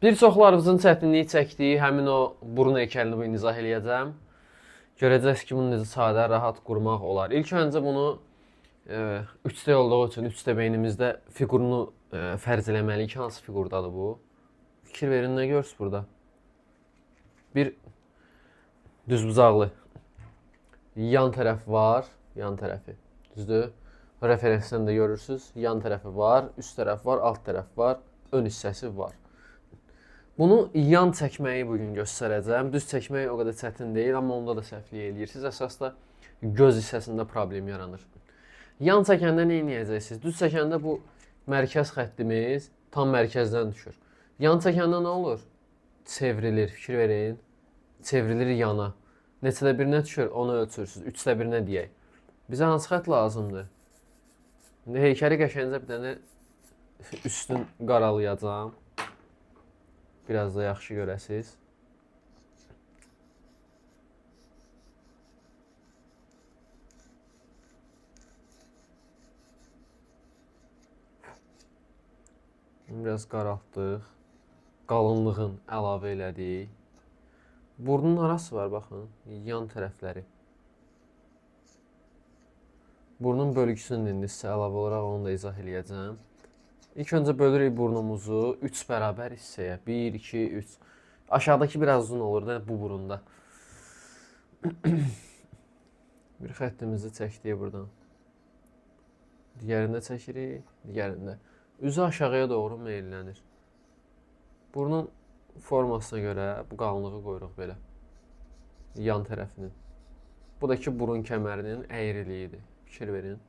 Bir çoxlarınızın çətinliyi çəkdiyi həmin o burun heykəlini bu gün izah eləyəcəm. Görəcəksiniz ki, bunu necə sadə, rahat qurmaq olar. İlk öncə bunu 3D olduğu üçün 3D beynimizdə fiqurunu fərz eləməliyik. Hansı fiqurdadır bu? Fikir verin, nə görürsünüz burada? Bir düzbucaqlı yan tərəf var, yan tərəfi. Düzdür? Referensdən də görürsünüz. Yan tərəfi var, üst tərəf var, alt tərəf var, ön hissəsi var. Bunu yan çəkməyi bugün göstərəcəm. Düz çəkmək o qədər çətin deyil, amma onda da səhvlik eləyirsiniz. Əsasda göz hissəsində problem yaranır. Yan çəkəndə nə edəcəksiniz? Düz çəkəndə bu mərkəz xəttimiz tam mərkəzdən düşür. Yan çəkəndə nə olur? Çevrilir, fikir verin. Çevrilir yana. Neçədə birinə düşür, onu ölçürsünüz. 3də birinə deyək. Bizə hansı xətt lazımdır? İndi heykəli qəşəngcə bir dənə üstün qaralayacağım. Biraz da yaxşı görəsiniz. Biraz qaraltdıq. Qalınlığın əlavə elədik. Burnun arası var, baxın. Yan tərəfləri. Burnun bölgüsünün indi sizə əlavə olaraq onu da izah eləyəcəm. İlk öncə bölürük burnumuzu 3 bərabər hissəyə. 1, 2, 3. Aşağıdakı biraz uzun olur da bu burunda. Bir xəttimizi çəkdik buradan. Digərində çəkirik, digərində. Üzü aşağıya doğru meyllənir. Burnun formasına görə bu qalınlığı qoyuruq belə. Yan tərəfinin. Bu da ki, burun kəmərinin əyriliyidir. Fikir verin.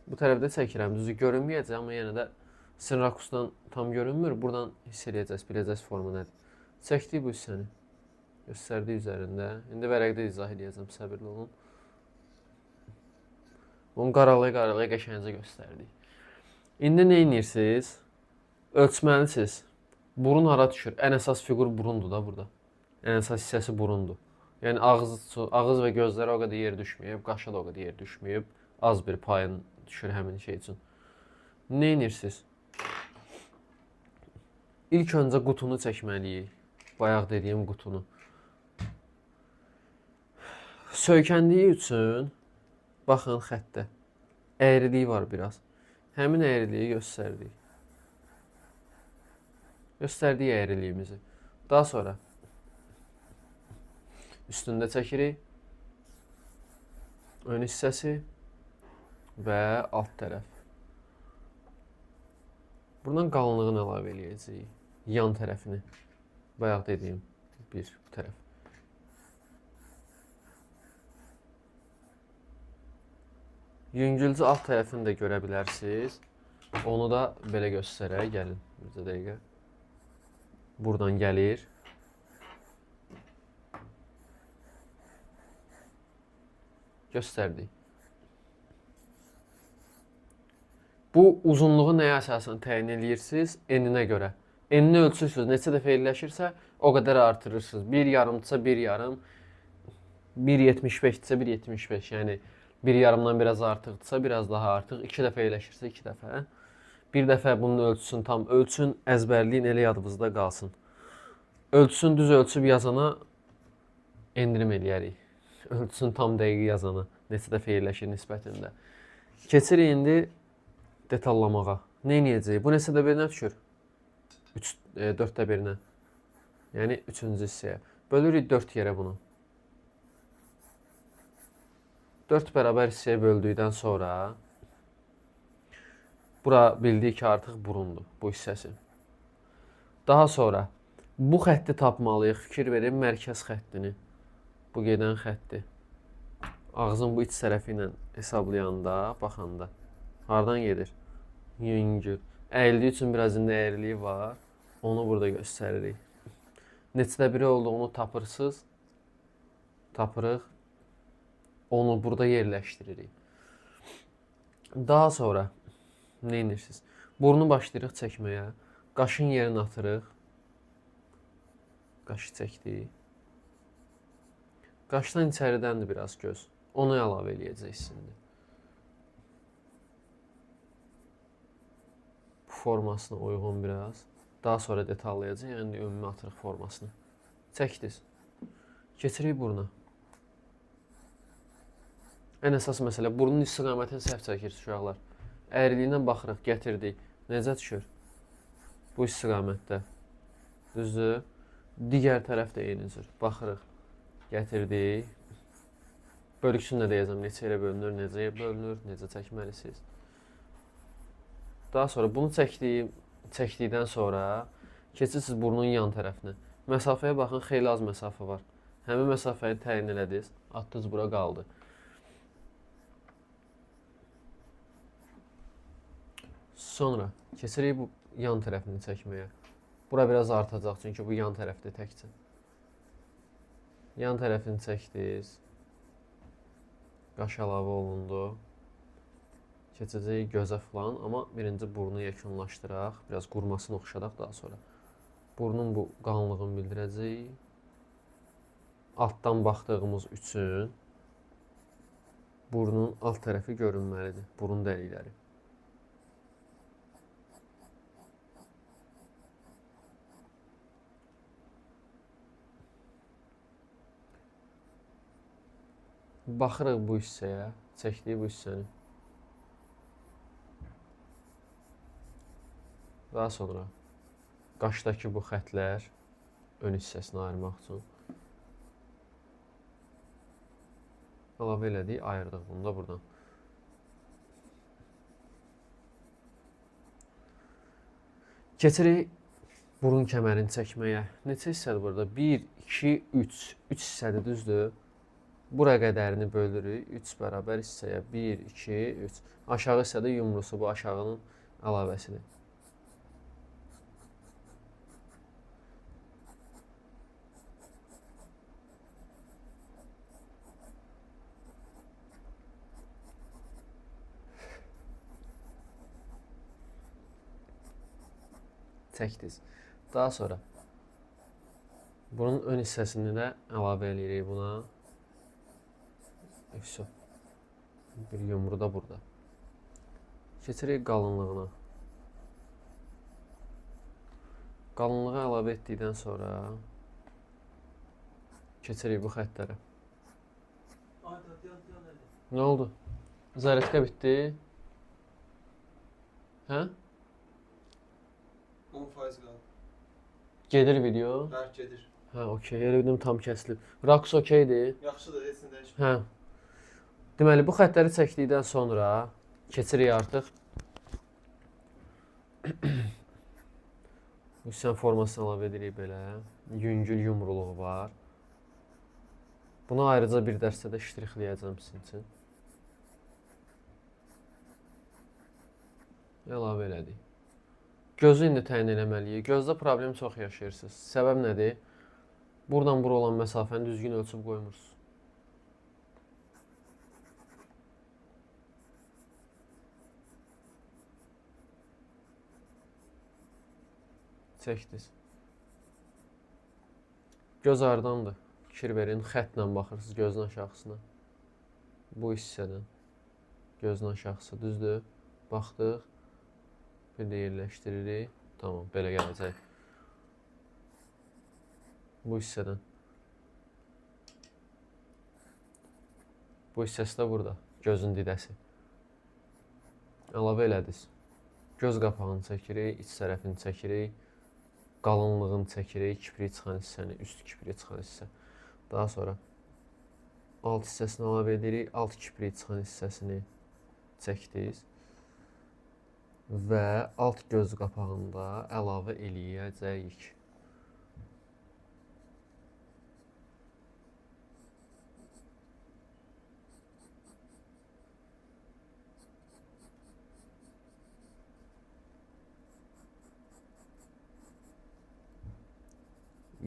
Bu tərəfdə çəkirəm, düzü görünməyəcək, amma yenə də sizin rakusdan tam görünmür. Buradan hiss eləyəcəksiniz, biləcəksiniz forma nədir. Çəkdik bu hissəni. Göstərdik üzərində. İndi vərəqdə izah eləyəcəm, səbirli olun. Bunu qaralaya qəşəngcə göstərdik. İndi nə edirsiniz? Ölçməlisiniz. Burun hara düşür? Ən əsas fiqur burundur da burada. Ən əsas hissəsi burundur. Yəni ağız və gözlərə o qədər yer düşməyib, qaşa da o qədər yer düşməyib. Az bir payın düşür həmin şey üçün. Nə edirsiniz? İlk öncə qutunu çəkməliyik. Bayaq dediyim qutunu. Söykəndiyi üçün, baxın xəttdə, əyriliyi var biraz. Həmin əyriliyi göstərdik. Göstərdik əyriliyimizi. Daha sonra üstündə çəkirik. Ön hissəsi və alt tərəf. Buradan qalınlığını əlavə eləyəcəyik. Yan tərəfini. Bayaq dediyim bir tərəf. Yüngülcə alt tərəfini də görə bilərsiniz. Onu da belə göstərək. Gəlin. Bir dəqiqə. Buradan gəlir. Göstərdik. Bu uzunluğu nəyə əsasən təyin edirsiniz? Eninə görə. Enini ölçürsünüz. Neçə dəfə elləşirsə, o qədər artırırsınız. 1,5-dırsa 1,5, 1,75-dirsə 1,75. Yəni 1,5-dan biraz artıqdırsa biraz daha artıq. 2 dəfə elləşirsə 2 dəfə. Bir dəfə bunun ölçüsünü tam ölçün, əzbərliyin, elə yadınızda qalsın. Ölçüsünü düz ölçüb yazana endirim eləyərik. Ölçüsünü tam dəqiq yazana, neçə dəfə yerləşir nisbətində. Keçirik indi detallamağa. Nə edəcəyik? Bu neçədə birinə düşür? 4də birinə. Yəni 3-cü hissəyə. Bölürük 4 yerə bunu. 4 bərabər hissəyə böldükdən sonra bura bildik ki, artıq burundur bu hissəsi. Daha sonra bu xətti tapmalıyıq. Fikir verin, mərkəz xəttini. Bu gedən xətti. Ağzın bu iç tərəfi ilə hesablayanda, baxanda. Hardan gedir? Yüngül. Əyildiyi üçün biraz indi əyriliyi var. Onu burada göstəririk. Neçədə biri olduğunu tapırsınız. Tapırıq. Onu burada yerləşdiririk. Daha sonra nə edirsiniz? Burnu başlayırıq çəkməyə. Qaşın yerini atırıq. Qaşı çəkdik. Qaşdan içəridəndir biraz göz. Onu əlavə eləyəcəksiniz indi. formasına uyğun biraz. Daha sonra detallayacağıq, yəni ümumi atırıq formasını. Çəkdiniz. Keçirik buruna. Ən əsas məsələ burunun istiqamətini səhv çəkirsiniz uşaqlar. Əyriliyinə baxırıq, gətirdik. Necə düşür? Bu istiqamətdə. Düzdür? Digər tərəf də eyni cür. Baxırıq, gətirdik. Bölgüsünü də deyəcəm, neçə ilə bölünür, necə çəkməlisiniz. Daha sonra bunu çəkdikdən sonra keçirsiniz burnun yan tərəfinə. Məsafəyə baxın, xeyli az məsafə var. Həmin məsafəni təyin elədiniz, atdınız bura qaldı. Sonra keçirik bu yan tərəfini çəkməyə. Bura biraz artacaq, çünki bu yan tərəfdə təkcə. Yan tərəfini çəkdiniz. Qaş əlavə olundu. Keçəcəyik gözə falan, amma birinci burnu yekunlaşdıraq. Biraz qurumasını oxşadaq daha sonra. Burnun bu qalınlığını bildirəcəyik. Altdan baxdığımız üçün burnun alt tərəfi görünməlidir. Burun dəlikləri. Baxırıq bu hissəyə, çəkdiyi bu hissəni. Daha sonra qaşdakı bu xətlər ön hissəsini ayırmaq üçün əlavə elədik, ayırdıq bunu da buradan. Keçirik burun kəmərini çəkməyə. Neçə hissədir burada? 1, 2, 3. 3 hissədir, düzdür? Bura qədərini bölürük 3 bərabər hissəyə. 1, 2, 3. Aşağı hissədə yumrusu, bu aşağının əlavəsidir. Çəkdiniz. Daha sonra bunun ön hissəsini də əlavə eləyirik buna. Bir yumru da burada. Keçirik qalınlığına. Qalınlığı əlavə etdikdən sonra keçirik bu xətlərə. Nə oldu? Zərətkə bitdi. Hə? 10% qaldı. Gedir video. Hə, gedir. Hə, okey. Elə bildim tam kəsilib. Raks okeydir. Yaxşıdır, heç nə dəyişmir. Hə. Deməli, bu xətləri çəkdikdən sonra keçirik artıq. Hüseyin formasını əlavə edirik belə. Yüngül yumruluğu var. Bunu ayrıca bir dərsdə də ştrixləyəcəm sizin üçün. Əlavə elədik. Gözü indi təyin eləməliyik. Gözdə problem çox yaşayırsınız. Səbəb nədir? Buradan bura olan məsafəni düzgün ölçüb qoymursunuz. Çəkdiniz. Göz hardandır? Fikir verin, xətlə baxırsınız gözün aşağısına. Bu hissədən. Gözün aşağısı, düzdür? Baxdıq. Bir də yerləşdiririk. Tamam, belə gələcək. Bu hissədən. Bu hissəsi də burada. Gözün didəsi. Əlavə elədiniz. Göz qapağını çəkirik, iç tərəfini çəkirik. Qalınlığını çəkirik, kiprik çıxan hissəni, üst kiprik çıxan hissə. Daha sonra alt hissəsini əlavə edirik, alt kiprik çıxan hissəsini çəkdiniz. Və alt göz qapağında əlavə eləyəcəyik.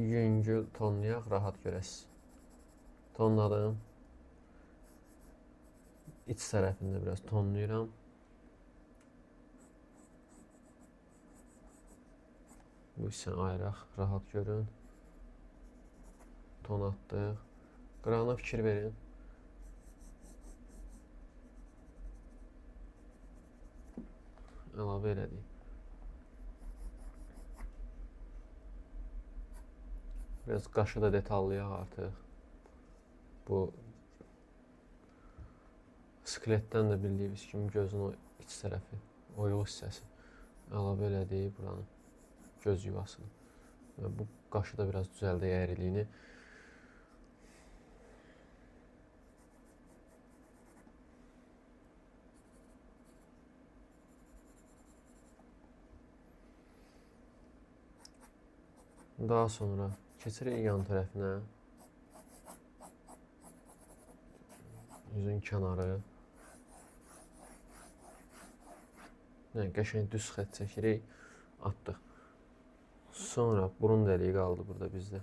Yüngül tonlayaq, rahat görəsiz. Tonladım. İç tərəfində biraz tonlayıram. Bu hissəni ayıraq, rahat görün. Ton atdıq. Qırağına fikir verin. Əlavə elədik. Biraz qaşı da detallayaq artıq. Bu skeletdən də bildiyimiz kimi gözün o iç tərəfi, oyuq hissəsi əlavə elədik buranın göz yuvasını. Və bu qaşı da biraz düzəldək əyriliyini. Daha sonra keçirik yan tərəfinə. Yüzün kənarı. Qəşəng düz xətt çəkirik, atdıq. Sonra burun dəliyi qaldı burada bizdə.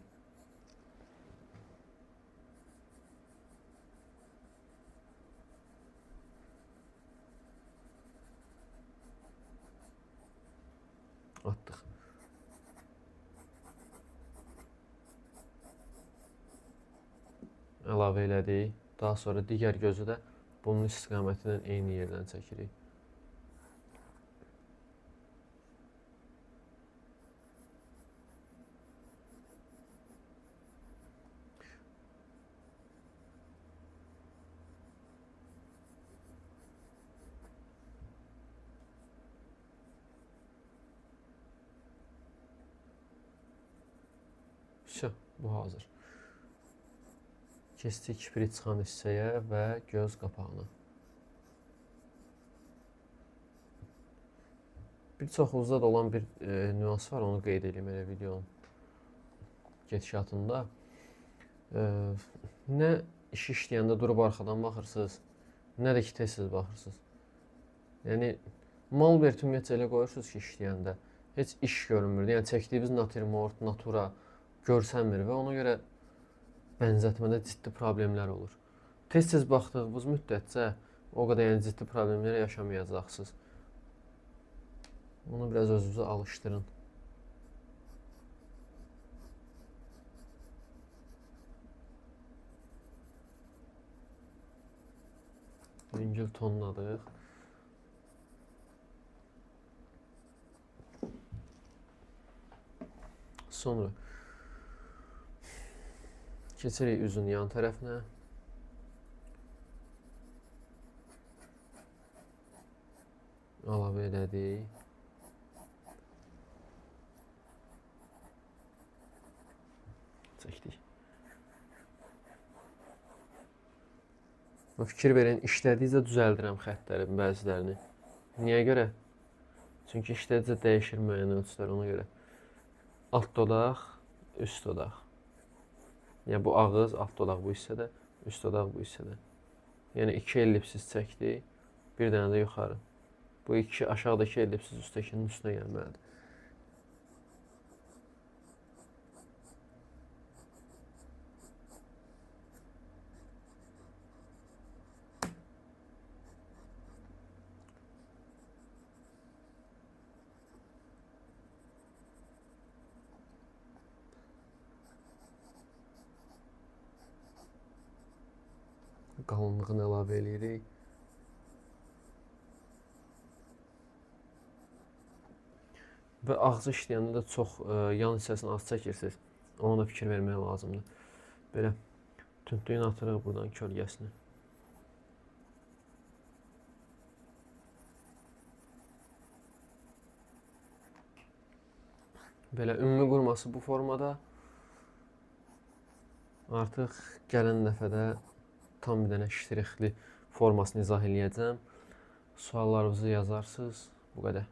Atdıq. Əlavə elədik. Daha sonra digər gözü də bunun istiqamətindən eyni yerdən çəkirik. Bu hazır. Keçdik kibrit çıxan hissəyə və göz qapağına. Bir çoxunuzda da olan bir nüans var, onu qeyd edeyim elə videonun gedişatında. Nə iş işləyəndə durub arxadan baxırsınız, nə də ki tez-tez baxırsınız. Yəni, malbert ümumiyyətcə elə qoyursunuz ki, işləyəndə heç iş görünmür. Yəni, çəkdiyimiz natürmort, natura görsənmir və ona görə bənzətmədə ciddi problemlər olur. Tez-tez baxdığınız müddətcə o qədər yəni ciddi problemlərə yaşamayacaqsınız. Onu biraz özünüzə alışdırın. Yüngül tonladıq. Sonra keçirik üzün yan tərəfinə. Əlavə elədik. Çəkdik. Fikir verin, işlədikcə düzəldirəm xəttlərin bəzilərini. Niyə görə? Çünki işlədikcə dəyişir müəyyən ölçülər, ona görə. Alt dodaq, üst dodaq. Yəni bu ağız, alt dodaq bu hissədə, üst dodaq bu hissədə. Yəni 2 ellipsis çəkdik, bir dənə də yuxarı. Bu 2 aşağıdakı ellipsis üstdəkinin üstünə gəlməlidir. Qalınlığını əlavə edirik. Və ağzı işləyəndə də çox yan hissəsini az çəkirsiniz. Ona da fikir vermək lazımdır. Belə tündlüyünü atırıq buradan kölgəsini. Belə ümumi qurması bu formada. Artıq gələn dəfədə tam bir dənə ştrixli formasını izah eləyəcəm. Suallarınızı yazarsınız. Bu qədər.